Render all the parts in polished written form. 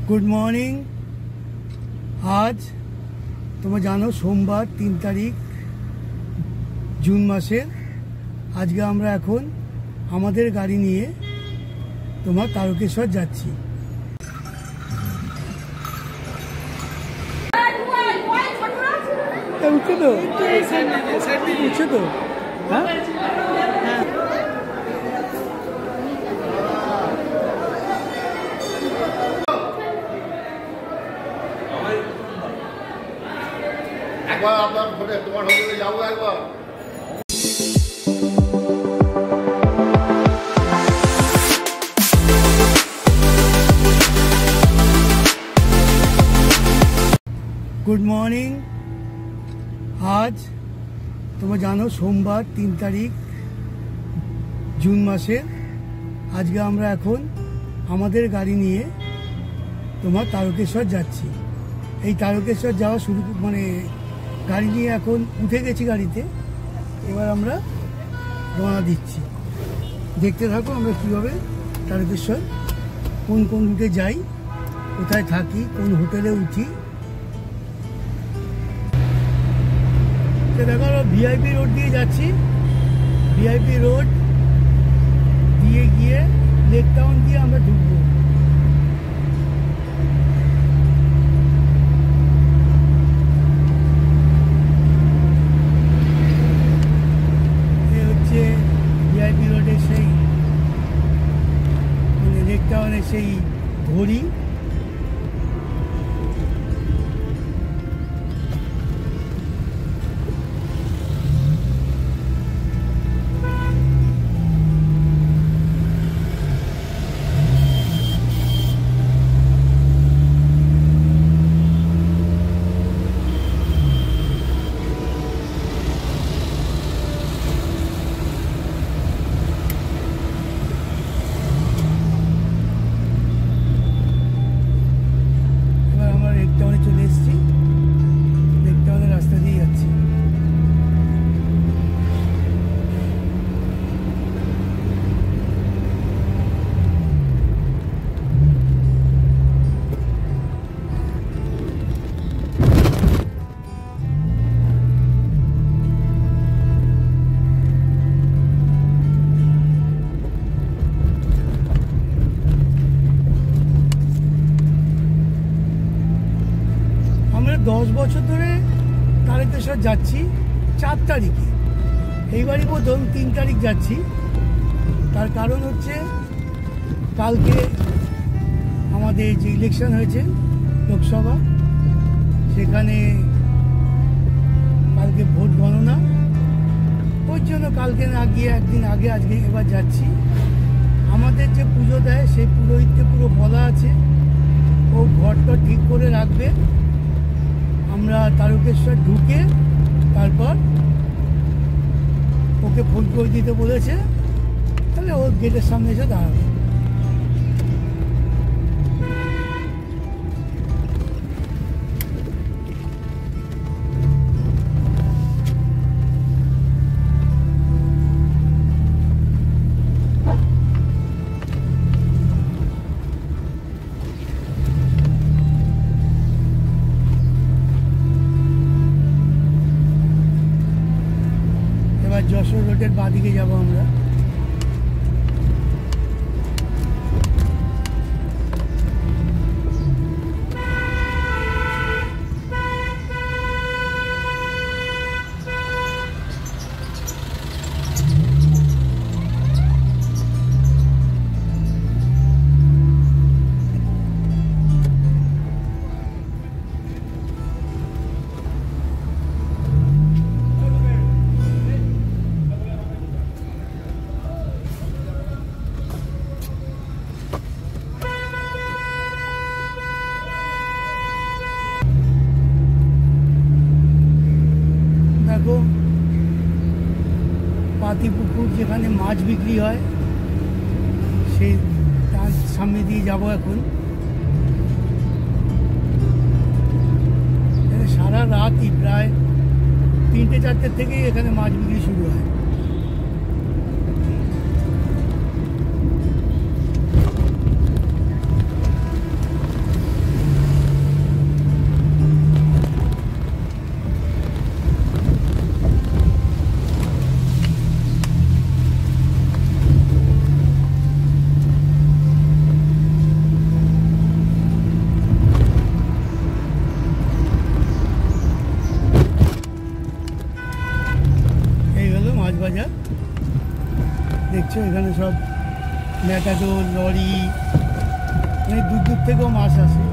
Good morning. आज তোমরা জানো সোমবার 3 তারিখ জুন মাসের। আজকে আমরা এখন আমাদের গাড়ি নিয়ে তোমার তারকেশ্বর যাচ্ছি। উঠছে তো উঠছে তো হ্যাঁ একবার আপনার তোমার হোটেলে যাবো একবার। Good morning. आज তোমরা জানো সোমবার 3 তারিখ জুন মাসের। আজকে আমরা এখন আমাদের গাড়ি নিয়ে তোমার তারকেশ্বর যাচ্ছি। এই তারকেশ্বর যাওয়া শুরু গাড়ি নিয়ে এখন উঠে গেছি গাড়িতে। এবার আমরা রওনা দিচ্ছি। দেখতে থাকো আমরা কীভাবে তারকেশ্বর কোন কোন রুটে যাই, কোথায় থাকি, কোন হোটেলে উঠি। দেখো আমরা ভিআইপি রোড দিয়ে যাচ্ছি। ভিআইপি রোড দিয়ে গিয়ে লেক টাউন দিয়ে আমরা ঢুকবো। ভিআইপি রোডের সেই লেক টাউনের সেই ঘড়ি। আমরা 10 বছর ধরে তারকেশ্বর যাচ্ছি 4 তারিখে। এইবারই প্রথম 3 তারিখ যাচ্ছি। তার কারণ হচ্ছে কালকে আমাদের যে ইলেকশন হয়েছে লোকসভা, সেখানে কালকে ভোট গণনা। ওই জন্য কালকে না গিয়ে একদিন আগে আজকে এবার যাচ্ছি। আমাদের যে পুজো দেয় সেই পুরোহিতকে পুরো বলা আছে, ও ঘরটা ঠিক করে রাখবে। আমরা তারকেশ্বর ঢুকে তারপর ওকে ফোন করে দিতে বলেছে, তাহলে ও গেটের সামনে এসে দাঁড়াবে। যশোর রোডের বাঁদিকে যাবো আমরা। পাতিপুকুর যেখানে মাছ বিক্রি হয় সেই তার সামনে দিয়ে যাবো এখন। সারা রাতই প্রায় 3-4 থেকেই এখানে মাছ বিক্রি শুরু হয়। সব ম্যাটাডোর, লরি, অনেক দূর দূর থেকেও মাছ আসে।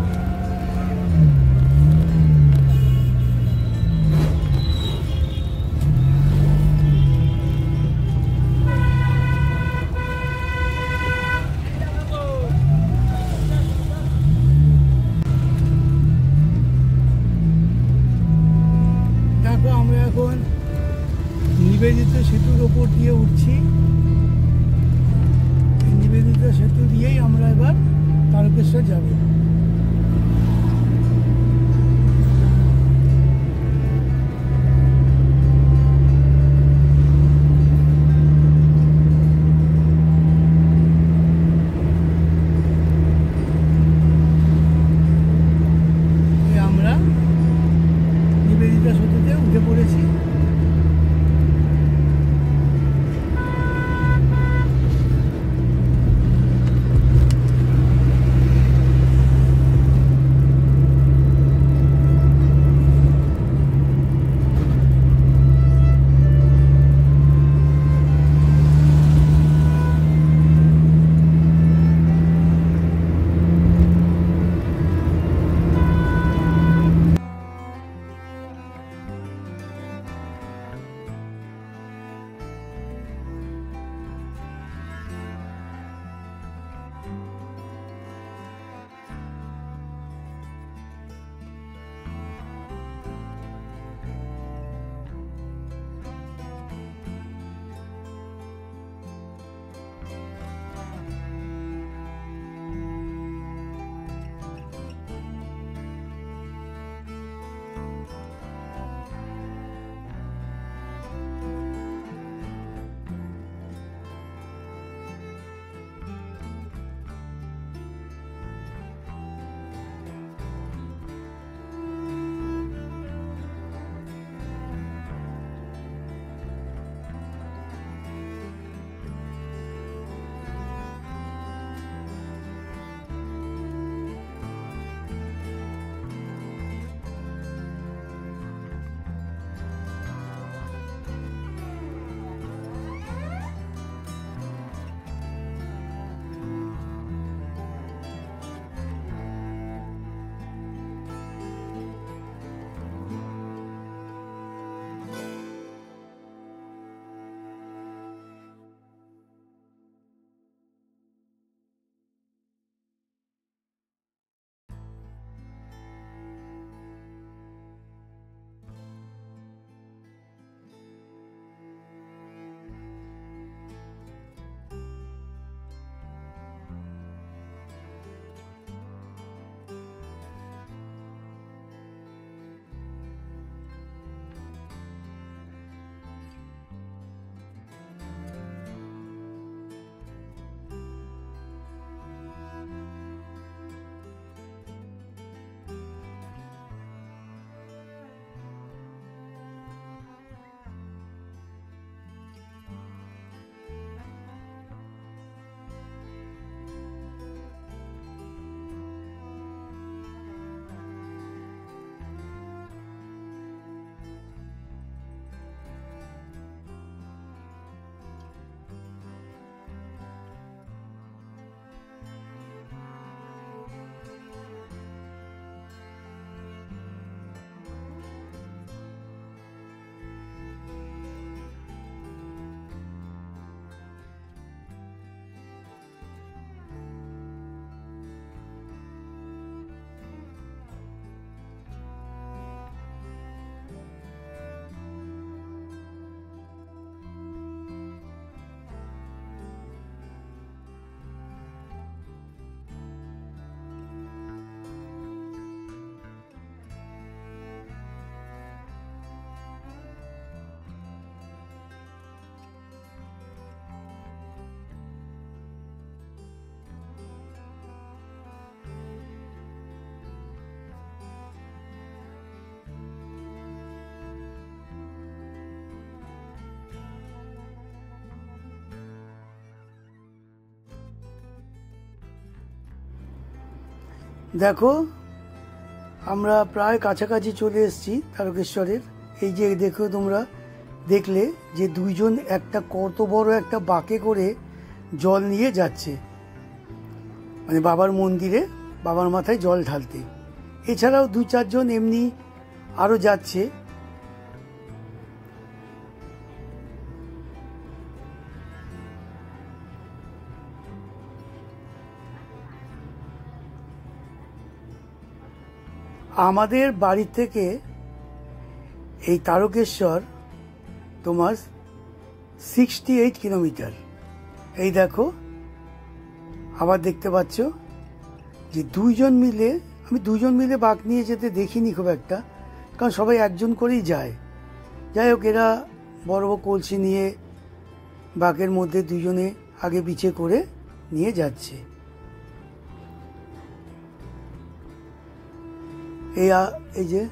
দেখো আমরা এখন নিবেদিত সেতুর ওপর দিয়ে উঠছি। নিবেদিত সেতু দিয়েই আমরা এবার তারকেশ্বর যাব। আমরা নিবেদিত সেতুতে উঠে পড়েছি। দেখো আমরা প্রায় কাছাকাছি চলে এসেছি তারকেশ্বরের। এই যে দেখো তোমরা দেখলে যে দুইজন একটা কত বড় একটা বাঁকে করে জল নিয়ে যাচ্ছে, মানে বাবার মন্দিরে বাবার মাথায় জল ঢালতে। এছাড়াও 2-4 জন এমনি আরও যাচ্ছে। আমাদের বাড়ি থেকে এই তারকেশ্বর তোমার 68 কিলোমিটার। এই দেখো আবার দেখতে পাচ্ছ যে আমি দুজন মিলে বাঁক নিয়ে যেতে দেখিনি খুব একটা, কারণ সবাই একজন করেই যায়। যাই হোক, এরা বড় বড় কলসি নিয়ে বাঁকের মধ্যে দুজনে আগে পিছে করে নিয়ে যাচ্ছে। এই যে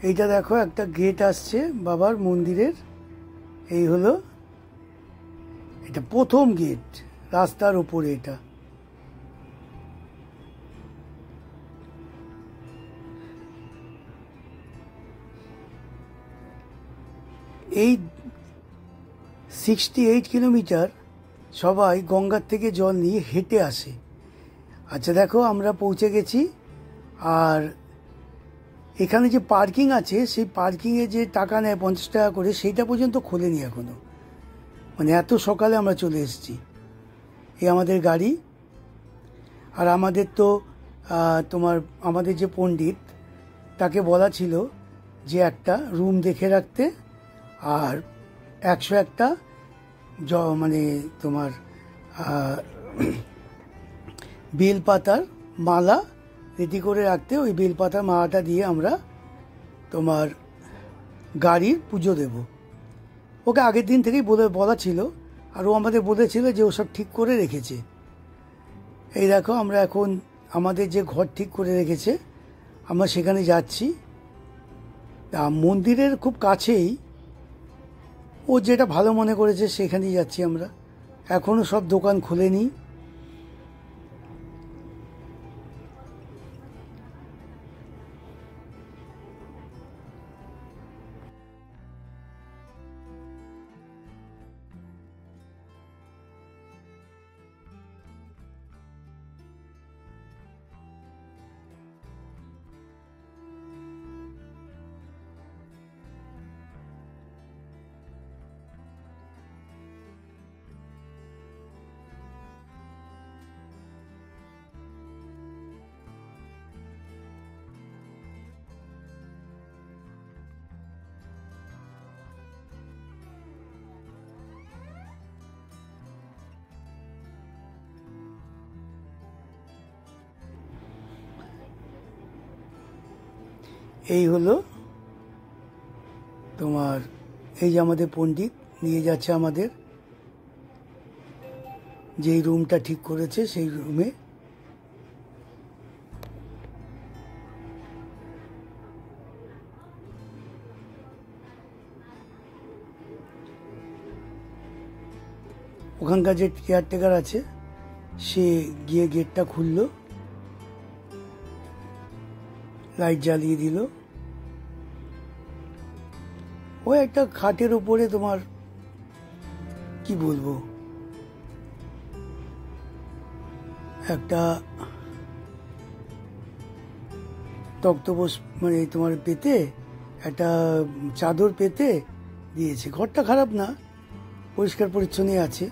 এইটা দেখো একটা গেট আসছে বাবার মন্দিরের। এই হলো এটা প্রথম গেট, রাস্তার উপরে। এটা এই 68 কিলোমিটার সবাই গঙ্গার থেকে জল নিয়ে হেঁটে আসে। আচ্ছা দেখো, আমরা পৌঁছে গেছি। আর এখানে যে পার্কিং আছে, সেই পার্কিংয়ে যে টাকা নেয় 50 টাকা করে, সেইটা পর্যন্ত খোলেনি এখনো। মানে এত সকালে আমরা চলে এসেছি। এই আমাদের গাড়ি। আর আমাদের তো আমাদের যে পণ্ডিত, তাকে বলা ছিল যে একটা রুম দেখে রাখতে, আর 101টা মানে তোমার বেলপাতার মালা রেডি করে রাখতে। ওই বেলপাতার মালাটা দিয়ে আমরা তোমার গাড়ির পুজো দেব। ওকে আগের দিন থেকেই বলা ছিল, আর ও আমাদের বলেছিল যে ওসব ঠিক করে রেখেছে। এই দেখো, আমরা এখন আমাদের যে ঘর ঠিক করে রেখেছে, আমরা সেখানে যাচ্ছি। মন্দিরের খুব কাছেই, ও যেটা ভালো মনে করেছে সেখানেই যাচ্ছি আমরা। এখনও সব দোকান খোলেনি। এই হলো তোমার, এই যে আমাদের পণ্ডিত নিয়ে যাচ্ছে আমাদের যেই রুমটা ঠিক করেছে সেই রুমে। ওখানকার যে কেয়ারটেকার আছে সে গিয়ে গেটটা খুললো, লাইট জ্বালিয়ে দিল। ও একটা খাটের উপরে তোমার কি বলবো, একটা তক্তপোষ মানে তোমার পেতে একটা চাদর পেতে দিয়েছে। ঘরটা খারাপ না, পরিষ্কার পরিচ্ছন্ন আছে,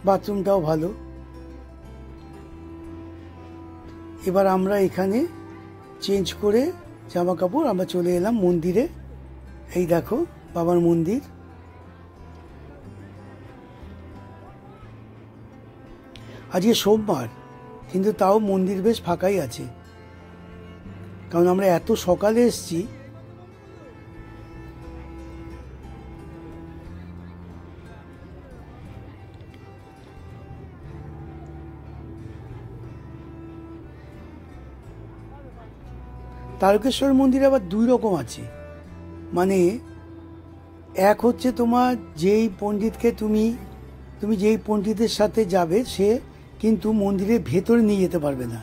বাথরুমটাও ভালো। এবার আমরা এখানে চেঞ্জ করে জামা কাপড় আমরা চলে এলাম মন্দিরে। এই দেখো বাবার মন্দির। আজকে সোমবার, কিন্তু তাও মন্দির বেশ ফাঁকাই আছে, কারণ আমরা এত সকালে এসেছি। তারকেশ্বর মন্দির আবার দুই রকম আছে, মানে এক হচ্ছে তোমার যেই পণ্ডিতকে তুমি যেই পণ্ডিতের সাথে যাবে সে কিন্তু মন্দিরের ভেতরে নিয়ে যেতে পারবে না।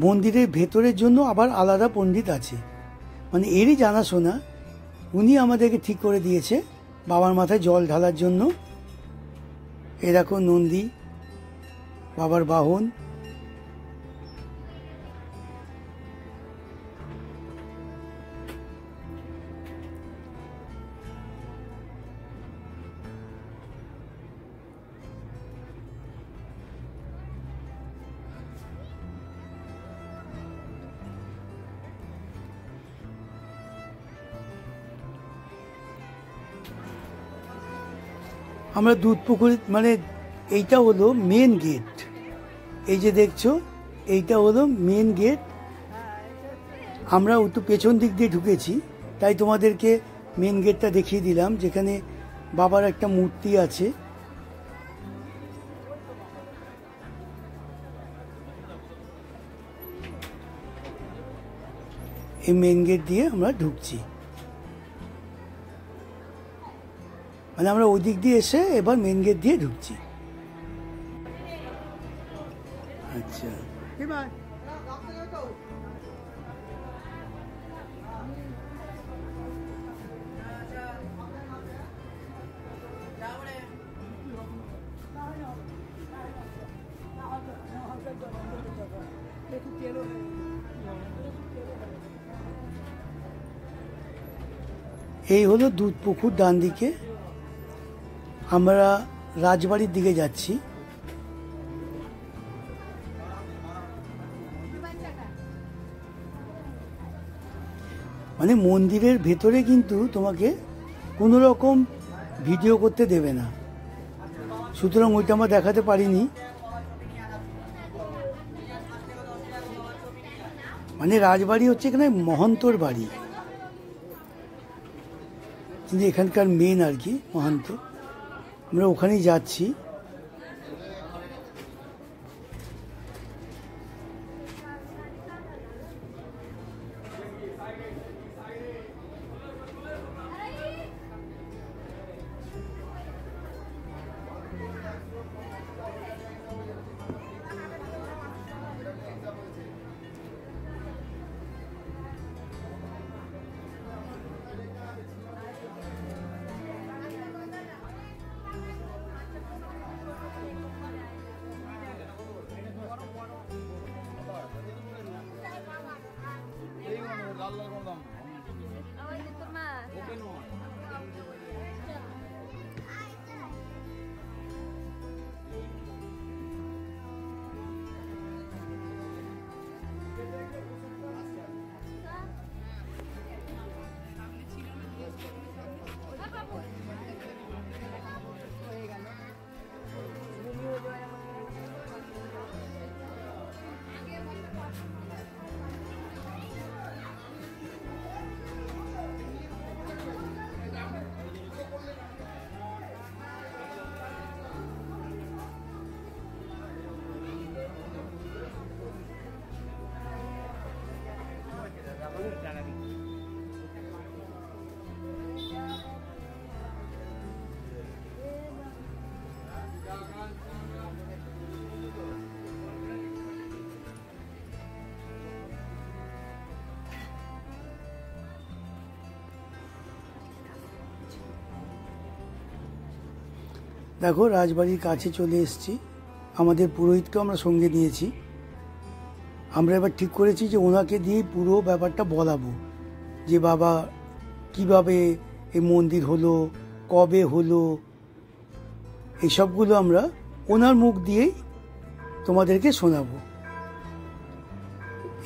মন্দিরের ভেতরের জন্য আবার আলাদা পণ্ডিত আছে, মানে এরই জানাশোনা। উনি আমাদেরকে ঠিক করে দিয়েছে বাবার মাথায় জল ঢালার জন্য। এ দেখো নন্দী, বাবার বাহন। আমরা দুধ পুকুর মানে এইটা হলো মেন গেট, এই যে দেখছো এইটা হলো মেন গেট। আমরা একটু পেছন দিক দিয়ে ঢুকেছি, তাই তোমাদেরকে মেন গেটটা দেখিয়ে দিলাম, যেখানে বাবার একটা মূর্তি আছে। এই মেন গেট দিয়ে আমরা ঢুকছি, মানে আমরা ওই দিক দিয়ে এসে এবার মেন গেট দিয়ে ঢুকছি। আচ্ছা, এই হলো দুধ পুকুর। ডান দিকে আমরা রাজবাড়ির দিকে যাচ্ছি। মানে মন্দিরের ভেতরে কিন্তু তোমাকে কোনো রকম ভিডিও করতে দেবে না, সুতরাং ওইটা আমরা দেখাতে পারিনি। মানে রাজবাড়ি হচ্ছে এখানে মহন্তর বাড়ি, কিন্তু এখানকার মেন আর কি মহন্ত। আমরা ওখানেই যাচ্ছি। দেখো রাজবাড়ির কাছে চলে এসেছি, আমাদের পুরোহিতকে আমরা সঙ্গে নিয়েছি। আমরা এবার ঠিক করেছি যে ওনাকে দিয়েই পুরো ব্যাপারটা বলাবো, যে বাবা কিভাবে এই মন্দির হলো, কবে হলো, এইসবগুলো আমরা ওনার মুখ দিয়েই তোমাদেরকে শোনাবো।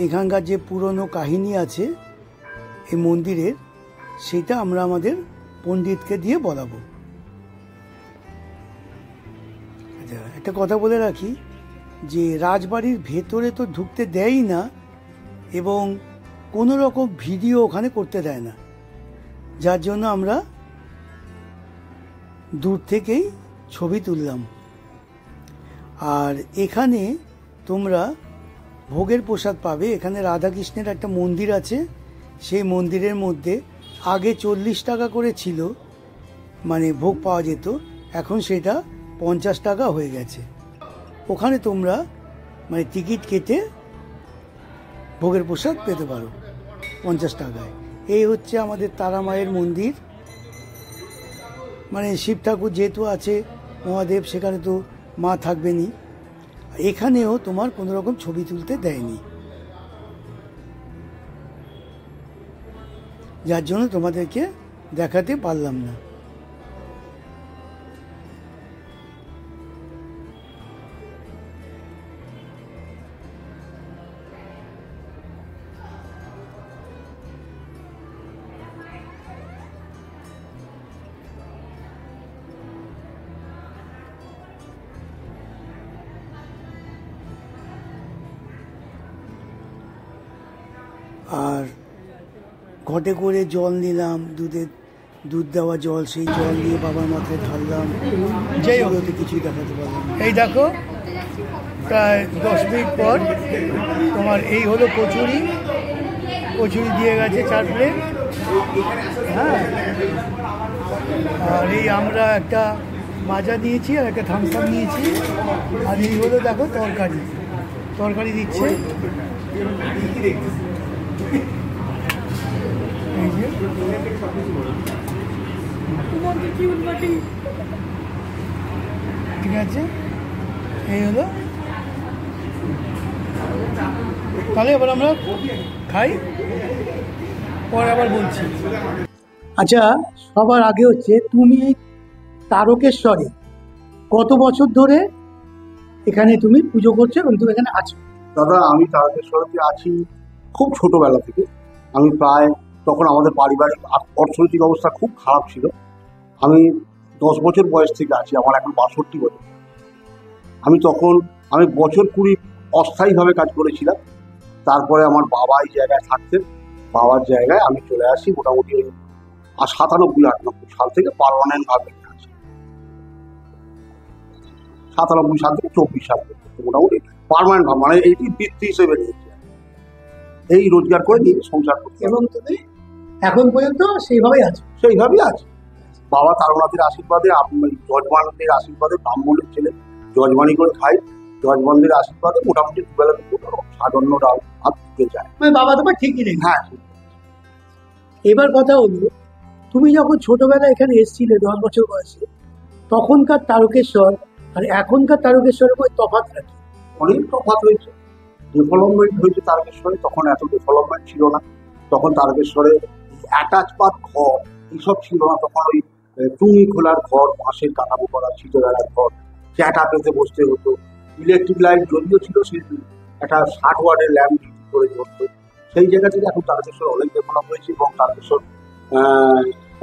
এখানকার যে পুরনো কাহিনী আছে এই মন্দিরের, সেটা আমরা আমাদের পণ্ডিতকে দিয়ে বলাবো। একটা কথা বলে রাখি যে রাজবাড়ির ভেতরে তো ঢুকতে দেয়ই না, এবং কোনো রকম ভিডিও ওখানে করতে দেয় না, যার জন্য আমরা দূর থেকেই ছবি তুললাম। আর এখানে তোমরা ভোগের প্রসাদ পাবে। এখানে রাধাকৃষ্ণের একটা মন্দির আছে, সেই মন্দিরের মধ্যে আগে 40 টাকা করে ছিল, মানে ভোগ পাওয়া যেত, এখন সেটা 50 টাকা হয়ে গেছে। ওখানে তোমরা মানে টিকিট কেটে ভোগের প্রসাদ পেতে পারো 50 টাকায়। এই হচ্ছে আমাদের তারা মায়ের মন্দির। মানে শিব ঠাকুর যেহেতু আছে, মহাদেব, সেখানে তো মা থাকবেনই। এখানেও তোমার কোনো রকম ছবি তুলতে দেয়নি, যার জন্য তোমাদেরকে দেখাতে পারলাম না। আর ঘটে করে জল নিলাম, দুধ দেওয়া জল, সেই জল নিয়ে বাবার মাথায় ঢাললাম। যাই হোক, কিছুই দেখাতে পারলাম। এই দেখো, প্রায় 10 মিনিট পর তোমার এই হলো কচুরি দিয়ে গেছে 4 প্লেট। হ্যাঁ, আর এই আমরা একটা মাজা নিয়েছি আর একটা থামস আপ নিয়েছি। আর এই হলো দেখো তরকারি দিচ্ছে। ঠিক আছে, এই হলো। তাহলে এবার আমরা খাই, পরে আবার বলছি। আচ্ছা, সবার আগে হচ্ছে তুমি তারকেশ্বরে কত বছর ধরে এখানে তুমি পুজো করছো এবং তুমি এখানে আছো? দাদা, আমি তারকেশ্বরতে আছি খুব ছোটবেলা থেকে। আমি প্রায় তখন আমাদের পারিবারিক অর্থনৈতিক অবস্থা খুব খারাপ ছিল। আমি 10 বছর বয়স থেকে আছি, আমার এখন 62 বছর। আমি বছর 20 অস্থায়ীভাবে কাজ করেছিলাম। তারপরে আমার বাবা এই জায়গায় থাকতেন, বাবার জায়গায় আমি চলে আসি মোটামুটি 97-98 সাল থেকে পার্মানেন্ট ভাবে আছি। 97 সাল থেকে 24 সাল পর্যন্ত মোটামুটি পার্মানেন্ট ভাবে, মানে এইটি বৃত্তি হিসেবে নিয়েছি, এই রোজগার করে নিয়ে সংসার করতে। এবং তুমি এখন পর্যন্ত সেইভাবেই আছো? সেইভাবেই আছে। বাবা তারনাথের আশীর্বাদে, যজমানদের আশীর্বাদে, ব্রাহ্মণের ছেলে যজমানি করে খাই, যজমানদের আশীর্বাদে মোটামুটি দুবেলা সাজান্ন ডাল ভাত দিতে যায়। মানে বাবা তোমার ঠিকই নেই? হ্যাঁ। এবার কথা হলো, তুমি যখন ছোটবেলায় এখানে এসেছিলে 10 বছর বয়সে, তখনকার তারকেশ্বর আর এখনকার তারকেশ্বরের মধ্যে তফাৎ রাখি? অনেক তফাৎ হয়েছে, ডেভেলপমেন্ট হয়েছে তারকেশ্বরে। তখন এত ডেভেলপমেন্ট ছিল না। তখন তারকেশ্বরে অ্যাটাচপাত ঘর এইসব ছিল না। তখন ওই টুঙি খোলার ঘর, বাঁশের কাঠামো করা, ছিটেবেলার ঘর, চ্যাটা পেতে বসতে হতো। ইলেকট্রিক লাইট যদিও ছিল, সেই একটা 60 ওয়াটের ল্যাম্প করে জ্বলতো। সেই জায়গা থেকে এখন তারকেশ্বর অনেক ডেভেলপ হয়েছে। এবং তারকেশ্বর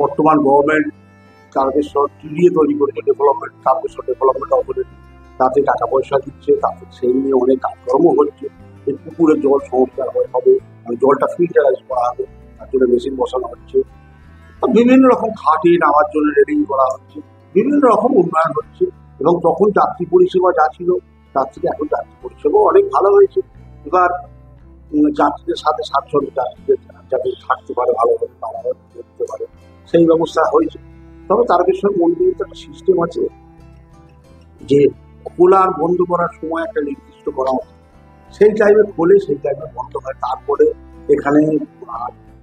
বর্তমান গভর্নমেন্ট তারকেশ্বর টিডিএ তৈরি করেছে, তারকেশ্বর ডেভেলপমেন্ট অথরিটি। তাতে টাকা পয়সা দিচ্ছে, তাতে সেই নিয়ে অনেক কাজকর্ম হচ্ছে। এই পুকুরের জল সংস্কার হবে, জলটা ফিল্টারাইজ করা হবে, তার জন্য মেশিন বসানো হচ্ছে। বিভিন্ন রকম ঘাটে নামার জন্য রেলিং করা হচ্ছে, বিভিন্ন রকম উন্নয়ন হচ্ছে। এবং তখন যাত্রী পরিষেবা যা ছিল তার থেকে এখন যাত্রী পরিষেবাও অনেক ভালো হয়েছে। এবার যাত্রীদের সাথে স্বাচ্ছন্দ্য যাত্রীদের যাতে থাকতে পারে ভালোভাবে, ভালোভাবে দেখতে পারে, সেই ব্যবস্থা হয়েছে। তবে তারকেশ্বর মন্দিরে তো একটা সিস্টেম আছে যে খোলা আর বন্ধ করার সময় একটা নির্দিষ্ট করা হয়, সেই টাইমে খোলে, সেই টাইমে বন্ধ হয়। তারপরে এখানে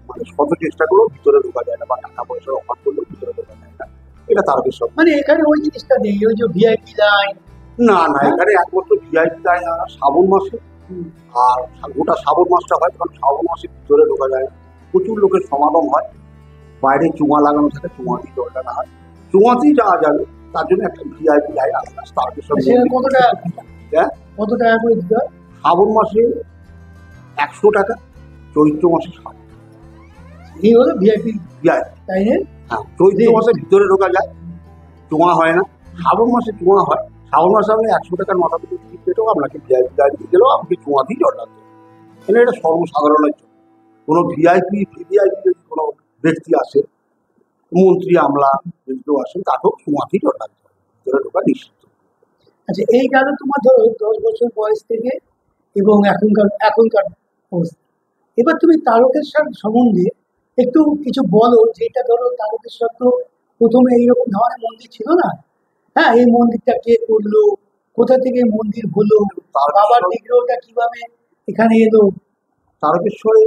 মানে শত চেষ্টা করেও ভিতরে ঢোকা যায় না, বা টাকা পয়সার অফার করলেও ভিতরে ঢোকা যায় না। এটা তারকেশ্বর। মানে এখানে ওই জিনিসটা নেই, ওই যে ভিআইপি লাইন। না না, এখানে একমাত্র ভিআইপি লাইন শ্রাবণ মাসে, আর গোটা শ্রাবণ মাসটা হয়, কারণ শ্রাবণ মাসে ভিতরে ঢোকা যায় না। প্রচুর লোকের সমাগম হয়, বাইরে চুমা লাগানো থাকে, চুমাতেই জল টানা হয়, চুমাতেই যাওয়া যাবে, তার জন্য একটা ভিআইপি লাইন আলাদা তারকেশ্বর সেখানে কত টাকা, হ্যাঁ, কত টাকা করে দিতে হয়? শ্রাবণ মাসে 100 টাকা, চৈত্র মাসে 60 টাকা। এই হলো ভিআইপি ভিআইপি, লাইনের। হ্যাঁ, চৈত্র মাসে ভিতরে ঢোকা যায়, চুমা হয় না। শ্রাবণ মাসে চুমা হয়। শ্রাবণ মাসে আপনি 100 টাকার মাথা থেকে টিকিট কেটেও আপনাকে ভিআইপি গাড়ি দিয়ে গেলেও আপনি চুমাতেই জল লাগবে। মানে এটা সর্বসাধারণের জন্য। কোনো ভিআইপি ভিভিআইপি যদি কোনো ব্যক্তি আসে, মন্ত্রী আমলা যদি কেউ আসেন, তাকেও চুমাতেই জল লাগবে, ভিতরে ঢোকা নিশ্চিত। আচ্ছা, এই গেল তোমার ধরো 10 বছর বয়স থেকে এবং এখনকার অবস্থা। এবার তুমি তারকেশ্বর সম্বন্ধে একটু কিছু বলো, যেটা ধরো তারকেশ্বর তো প্রথমে এইরকম ধরনের মন্দির ছিল না। হ্যাঁ, এই মন্দিরটা কে করলো, কোথা থেকে মন্দির হলো, বাবার বিগ্রহটা কিভাবে এখানে এলো? তারকেশ্বরে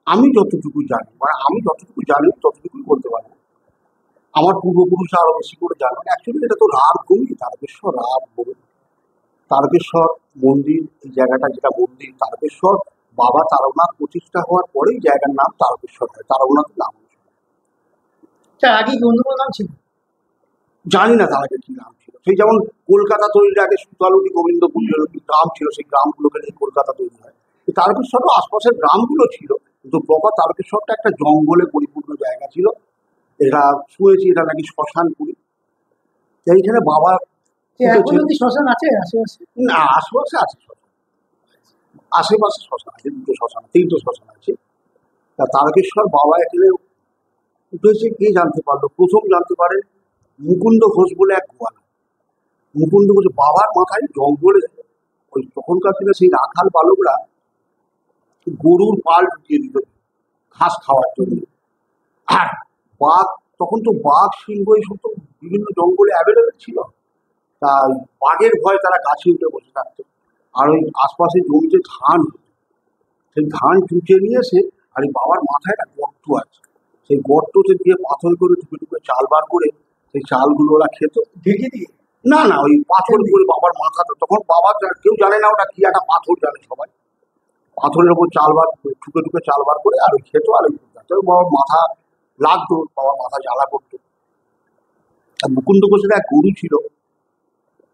আমি যতটুকু জানি, মানে আমি যতটুকু জানি ততটুকুই বলতে পারি। আমার পূর্বপুরুষ আরো বেশি করে জানেন। অ্যাকচুয়ালি এটা তো রাতভূমি, তারকেশ্বর রাতভূমি। তারকেশ্বর মন্দির, এই জায়গাটা যেটা মন্দির তারকেশ্বর, বাবা তারকনাথ প্রতিষ্ঠা হওয়ার পরেই জায়গার নাম তারকেশ্বর হয়, তারকনাথের নাম। তার আগে কি অন্য কোনো নাম ছিল? জানি না তার আগে কি নাম ছিল। সেই যেমন কলকাতা তৈরির আগে সুতালুটি, গোবিন্দপুর গ্রাম ছিল, সেই গ্রামগুলোকে নিয়ে কলকাতা তৈরি হয়। তারকেশ্বরও আশপাশের গ্রামগুলো ছিল, কিন্তু প্রপার তারকেশ্বরটা একটা জঙ্গলে পরিপূর্ণ জায়গা ছিল। এটা শুনেছি এটা নাকি শ্মশানপুরী। এইখানে বাবা এখনো কি শ্মশান আছে আশেপাশে? না, আশেপাশে আছে শ্মশান, আশেপাশে শ্মশান আছে, 2টো শ্মশান, 3টে শ্মশান আছে। তা তারকেশ্বর বাবা এখানে উঠেছে কে জানতে পারলো? প্রথম জানতে পারে মুকুন্দ ঘোষ বলে এক গোয়াল। মুকুন্দ ঘোষ বাবার মাথায় জঙ্গলে, ওই তখনকার দিনে সেই রাখাল বালকরা গরুর পাল ঢুকিয়ে দিত ঘাস খাওয়ার জন্য। আর বাঘ, তখন তো বাঘ, সিংহ এইসব তো বিভিন্ন জঙ্গলে অ্যাভেলেবেল ছিল। তা বাঘের ভয়ে তারা গাছে উঠে বসে থাকতো। আর ওই আশপাশে জমিতে ধান হতো, সেই ধান চুচে নিয়ে এসে, আর এই বাবার মাথায় একটা গর্ত আছে, সেই গর্ততে দিয়ে পাথর করে ঢুকে ঢুকে চাল বার করে সেই চালগুলো ওরা খেত ঢেকে দিয়ে। না না, ওই পাথর করে বাবার মাথাটা, তখন বাবা কেউ জানে না ওটা কি, একটা পাথর জানে সবাই। পাথরের ওপর চাল বার ঠুকে ঠুকে চাল বার করে আর ওই খেত, আর ওই বাবার মাথা লাগতো, বাবার মাথা জ্বালা করতো। আর মুকুন্দ ঘোষের এক গরু ছিল,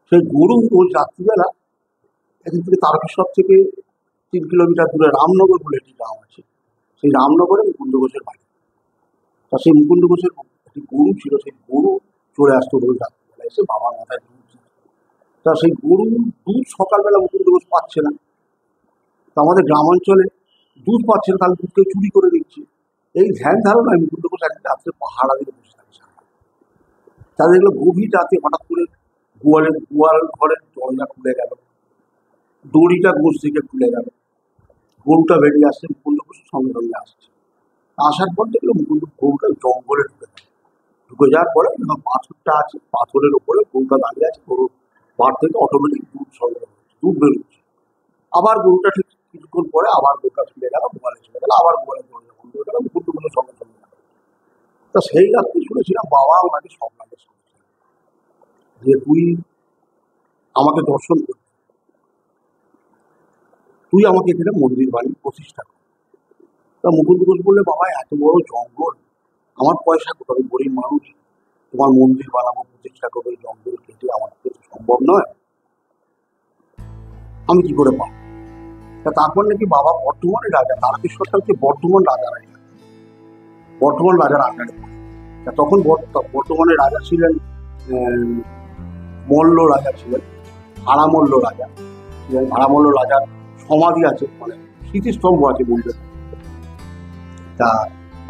সেই গরু ওই রাত্রিবেলা এখান থেকে তারকেশ্বর থেকে 3 কিলোমিটার দূরে রামনগর বলে একটি গ্রাম আছে, সেই রামনগরে মুকুন্দ ঘোষের বাড়ি। তা সেই মুকুন্দ ঘোষের একটি গরু ছিল, সেই গরু চলে আসতো রোজ রাত্রিবেলা, এসে বাবার মাথায় দুধ দিত। তা সেই গরু দুধ সকালবেলা মুকুন্দ ঘোষ পাচ্ছে না। তা আমাদের গ্রামাঞ্চলে দুধ পাচ্ছে না, তাহলে দুধকে চুরি করে দিচ্ছে, এই ধ্যান ধারণায় মুকুন্দ ঘোষ একদিন রাত্রে পাহাড়া দিয়ে বসে থাকছে। তা দেখলো গভীর রাতে হঠাৎ করে গোয়াল ঘরের দরজা খুলে গেল, দড়িটা গোছ থেকে খুলে গেল, গরুটা বেরিয়ে আসছে, মুকুন্দ ঘোষের সঙ্গে সঙ্গে আসছে। আসার পর দেখলো মুকুন্দ গরুটা জঙ্গলে ঢুকে গেল। ঢুকে যাওয়ার পরে যখন পাথরটা আছে, পাথরের ওপরে গরুটা দাঁড়িয়ে আছে, গরুর বার থেকে অটোমেটিক দুধ সংগ্রহ হচ্ছে, দুধ বেরোচ্ছে। আবার গরুটা ঠিক কিছুক্ষণ পরে আবার গরুটা ফিরে গেল, গোয়ালে চলে গেল, আবার গোয়ালের দরজা বন্ধ হয়ে গেল, মুকুন্দ ঘোষের সঙ্গে সঙ্গে গেল। তা সেই রাত্রে শুনেছিলাম বাবা ওনাকে স্বপ্নাদেশ করেছিলেন যে তুই আমাকে দর্শন করবি, তুই আমাকে এখানে মন্দির বাড়ি প্রতিষ্ঠা কর। তা মুকুন্দ ঘোষ বললে, বাবা এত বড় জঙ্গল, আমার পয়সা কোথাও, গরিব মানুষ, তোমার মন্দির বানাবো, প্রতিষ্ঠা করবো, এই জঙ্গল কেটে আমার পক্ষে সম্ভব নয়, আমি কি করে পাবো? তা তারপর নাকি বাবা বর্ধমানের রাজা, তারকেশ্বরটা হচ্ছে বর্ধমান রাজার এলাকা, বর্ধমান রাজার আন্ডারে। তা তখন বর্ধমানের রাজা ছিলেন মল্ল রাজা ছিলেন, ভাড়ামল্ল রাজা ছিলেন। ভাড়ামল্ল রাজার সমাধি আছে, মানে স্মৃতিস্তম্ভ আছে মন্দিরে। তা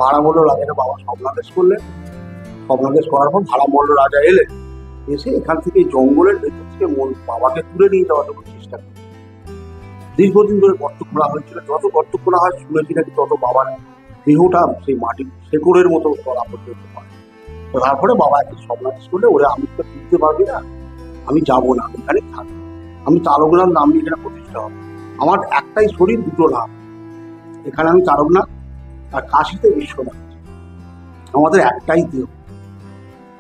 ভাড়ামল্ল রাজাকে বাবা স্বপ্নাদেশ করলেন। স্বপ্নাদেশ করার পর ভাড়ামল্ল রাজা এলেন, এসে এখান থেকে জঙ্গলের ভেতর থেকে বাবাকে তুলে নিয়ে যাওয়ার জন্য চেষ্টা করলেন। দীর্ঘদিন ধরে গর্ত খোঁড়া হয়েছিল, যত গর্ত খোঁড়া হয় শুনেছি নাকি তত বাবার দেহটা সেই মাটির শেকড়ের মতো তলা পর্যন্ত পায়। তো তারপরে বাবা একদিন স্বপ্নাদেশ করলে, ওরে আমি তো তুলতে পারবি না, আমি যাবো না, আমি এখানে থাকবো, আমি তারকনাথ নাম নিয়ে এখানে প্রতিষ্ঠা হবে। আমার একটাই শরীর, দুটো নাম, এখানে আমি তারকনাথ আর কাশিতে বিশ্বনাথ, আমাদের একটাই দেহ,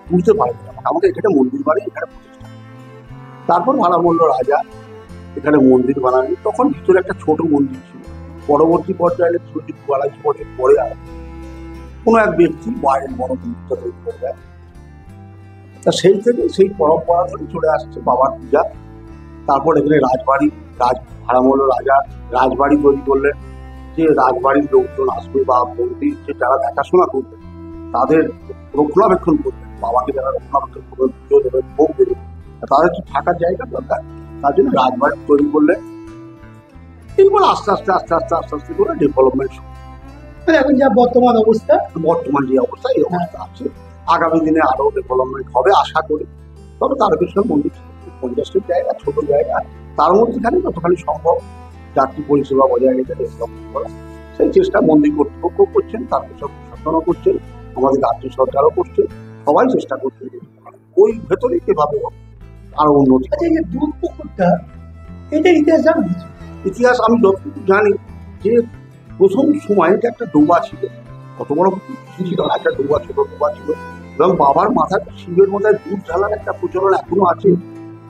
তুলতে পারবে না, আমাকে এখানে মন্দির বাড়ি এখানে প্রতিষ্ঠা। তারপর ভাড়ামল্ল রাজা এখানে মন্দির বানালেন। তখন ভিতরে একটা ছোট মন্দির ছিল। পরবর্তী পর্যায়ে 200-250 বছর পরে আর কোনো এক ব্যক্তি বাইরের বড় মন্দিরটা তৈরি করে দেয়। তা সেই থেকে সেই পরম্পরা ধরে চলে আসছে বাবার পূজা। তারপর এখানে রাজবাড়ি, ভাড়ামল্ল রাজা রাজবাড়ি তৈরি করলেন, যে রাজবাড়ির লোকজন আসবে বা মন্দির যে যারা দেখাশোনা করবেন তাদের রক্ষণাবেক্ষণ করবেন, বাবাকে যারা রক্ষণাবেক্ষণ করবেন, পুজো দেবেন, ভোগ দেবেন, তাদের তো থাকার জায়গা দরকার। তার জন্য রাজবাড়ি তৈরি করলেন। এরপর আস্তে আস্তে আস্তে আস্তে আস্তে আস্তে করে ডেভেলপমেন্ট, মানে এখন যা বর্তমান অবস্থা, বর্তমান যে অবস্থা এই অবস্থা আছে। আগামী দিনে আরো ডেভেলপমেন্ট হবে আশা করি। তবে তারকেশ্বর মন্দির 50টি জায়গা, ছোট জায়গা, তার মধ্যেখানে যতখানি সম্ভব যাত্রী পরিষেবা বজায় রেখে ডেভেলপমেন্ট করা, সেই চেষ্টা মন্দির কর্তৃপক্ষ করছেন, তারকেশ্বর প্রশাসনও করছেন, আমাদের রাজ্য সরকারও করছে, সবাই চেষ্টা করছেন ওই ভেতরেই কিভাবে আরো উন্নতি। আচ্ছা, এই যে দুধ পুকুরটা, এটার ইতিহাস জানো কিছু? ইতিহাস আমি যতটুকু জানি যে প্রথম সময় এটা একটা ডোবা ছিল, কত বড় ছিল না, একটা ডোবা, ছোট ডোবা ছিল, এবং বাবার মাথায় শিবের মধ্যে দুধ ঢালার একটা প্রচলন এখনো আছে,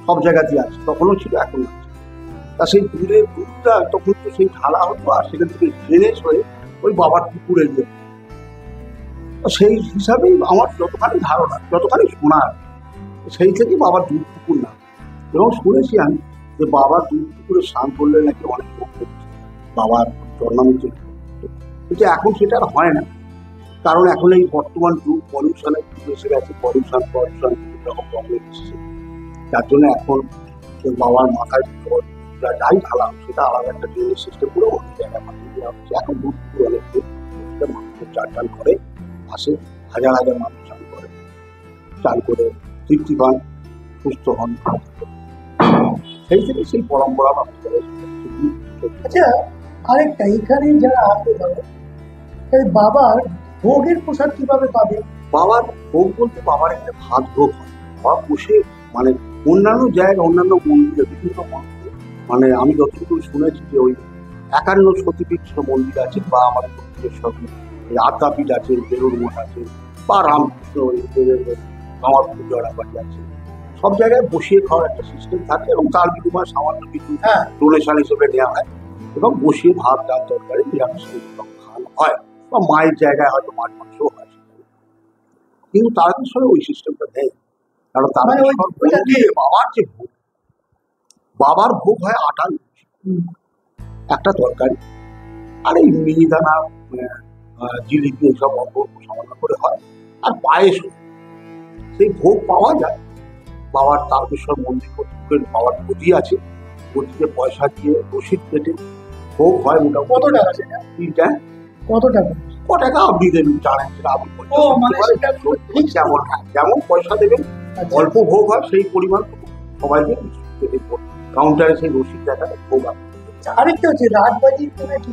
সব জায়গাতেই আছে, তখনও ছিল এখনো আছে। তা সেই দুধের দুধটা তখন তো সেই ঢালা হতো, আর সেখান থেকে ড্রেনেজ হয়ে ওই বাবার পুকুরে গিয়ে, সেই হিসাবেই আমার যতখানি ধারণা, যতখানি শোনা, সেই থেকে বাবার দুধ পুকুর না। এবং শুনেছি আমি যে বাবার দুধ পুকুরে স্নান করলে নাকি অনেক লোক বাবার জন্মামৃত্যু, কিন্তু এখন সেটা আর হয় না, কারণ এখন এই বর্তমান যুগ পলিউশনের যুগ এসে গেছে, পলিউশন রকম প্রবলেম এসেছে, যার জন্য এখন ওই বাবার মাথায় যাই ঢালা সেটা আলাদা একটা ড্রেনেজ সিস্টেম করে অন্য জায়গায় মাটিয়ে দেওয়া হচ্ছে। এখন দুধ পুকুর অনেক মানুষের চান করে আসে, হাজার হাজার মানুষ চান করে, চান করে তৃপ্তি পান, সুস্থ হন। সেই থেকে সেই পরম্পরা মানুষ করে। আচ্ছা, আরেকটা, এখানে যারা আসবে ধরো, বাবার ভোগের প্রসাদ কিভাবে পাবে? বাবার ভোগ বলতে বাবার একটা ভাত ভোগ হয়, বাবা বসে, মানে অন্যান্য জায়গায় অন্যান্য মন্দিরে, বিভিন্ন মন্দিরে, মানে আমি যতটুকু শুনেছি যে ওই 51 সতীপীঠ মন্দির আছে, বা আমাদের দক্ষিণেশ্বর এই আদ্যাপীঠ আছে, বেলুর মঠ আছে, বা রামকৃষ্ণ আমার জড়াবাড়ি আছে, সব জায়গায় বসিয়ে খাওয়ার একটা সিস্টেম থাকে, এবং তার বিনিময়ে সামান্য কিছু ডোনেশন হিসেবে নেওয়া হয়, এবং বসিয়ে ভাত, ডাল, তরকারি, নিরামিষ খাওয়ানো হয়, বা মায়ের জায়গায় হয়তো মাছ মাংসও হয়। কিন্তু তারকেশ্বরে ওই সিস্টেমটা নেই, কারণ বাবার যে ভোগ, বাবার ভোগ হয় আটার একটা তরকারি, আর এই মিহিদানা, জিলিপি, এইসব অল্প সামান্য করে হয়, আর পায়েস। সেই ভোগ পাওয়া যায় বাবার তারকেশ্বর মন্দির কর্তৃপক্ষের, বাবার গদি আছে, গদিতে পয়সা দিয়ে রসিদ কেটে ভোগ হয়। মোটামুটি কত টাকা সেটা? কত টাকা? ক টাকা আপনি দেবেন, জানেন সেটা আপনি যেমন, যেমন পয়সা দেবেন, অল্প ভোগ হয় সেই পরিমাণ সবাইকে কাউন্টারে সেই রসিদ দেখাতে ভোগ। আরেকটা হচ্ছে রাজবাড়িতে নাকি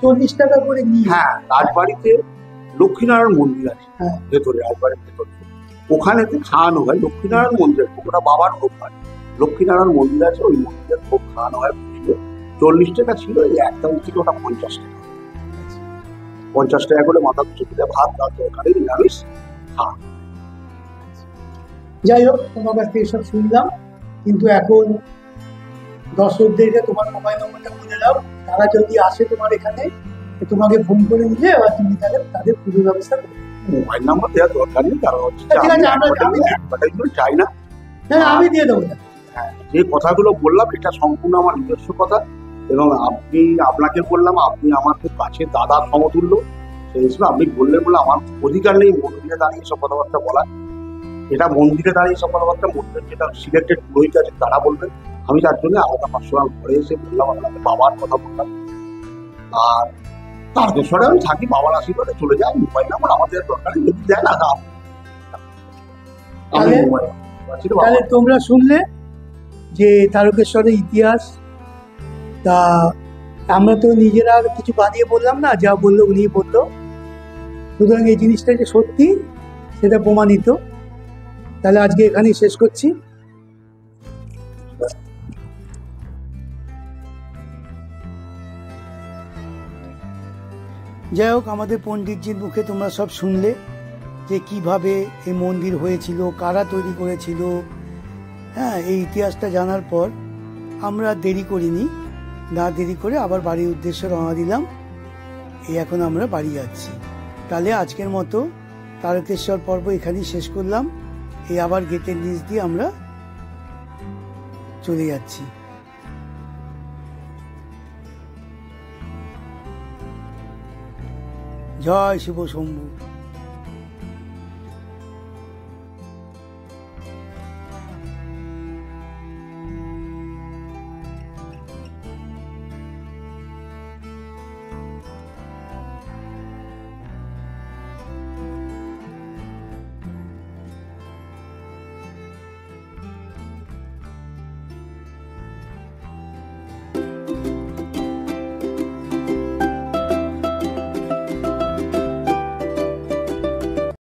40 টাকা করে নিয়ে, হ্যাঁ, রাজবাড়িতে লক্ষ্মীনারায়ণ মন্দির আছে ভেতরে, রাজবাড়ির ভেতরে, ওখানে খাওয়ানো হয় লক্ষ্মীনারায়ণ মন্দিরের ভোগ, ওটা বাবার ভোগ হয়। লক্ষ্মীনারায়ণ মন্দির আছে, ওই মন্দিরের ভোগ খাওয়ানো হয়। 40 টাকা ছিল, এই একটা ছিল ওটা 50 টাকা। 50 টাকা করে মাথা পিছু দিলে ভাত, ডাল, তরকারি, নিরামিষ খাওয়া। যাই হোক, তোমার কাছ থেকে সব শুনলাম, কিন্তু এখন দর্শকদেরকে তোমার মোবাইল নম্বরটা বলে দাও, তারা যদি আসে তোমার এখানে, তোমাকে ফোন করে নিলে এবার তুমি তাদের পুরো ব্যবস্থা করবে। মোবাইল নাম্বার দেওয়ার দরকার নেই, কারণ হচ্ছে চাই না, আমি দিয়ে দেবো। যে কথাগুলো বললাম এটা সম্পূর্ণ আমার নিজস্ব কথা, এবং আপনাকে বললাম, আপনি আমার খুব কাছে দাদার সমতুল্য, সেই হিসেবে আপনি বললে বলে আমার অধিকার নেই মন্দিরে দাঁড়িয়ে সব কথাবার্তা বলা। এটা মন্দিরে দাঁড়িয়ে সব কথাবার্তা মন্দিরের যেটা সিলেক্টেড পুরোহিত আছে তারা বলবেন। আমি তার জন্য আলাদা পার্সোনাল ঘরে এসে বললাম, আপনাকে বাবার কথা বললাম। আর তারকেশ্বরে আমি থাকি, বাবার আশীর্বাদে চলে যাই। মোবাইল নাম্বার আমাদের দরকার যদি দেয় না, তাহলে তোমরা শুনলে যে তারকেশ্বরের ইতিহাস। তা আমরা তো নিজেরা কিছু বাদিয়ে বললাম না, যা বললো উনি বললো। সুতরাং এই জিনিসটা যে সত্যি সেটা প্রমাণিত। তাহলে আজকে এখানেই শেষ করছি। যাই হোক, আমাদের পণ্ডিতজির মুখে তোমরা সব শুনলে যে কিভাবে এই মন্দির হয়েছিল, কারা তৈরি করেছিল। হ্যাঁ, এই ইতিহাসটা জানার পর আমরা দেরি করিনি, না দেরি করে আবার বাড়ির উদ্দেশ্যে রওনা দিলাম। এই এখন আমরা বাড়ি যাচ্ছি। তাহলে আজকের মতো তারকেশ্বর পর্ব এখানেই শেষ করলাম। এই আবার গেটের নিচ দিয়ে আমরা চলে যাচ্ছি। জয় শিব শম্ভু।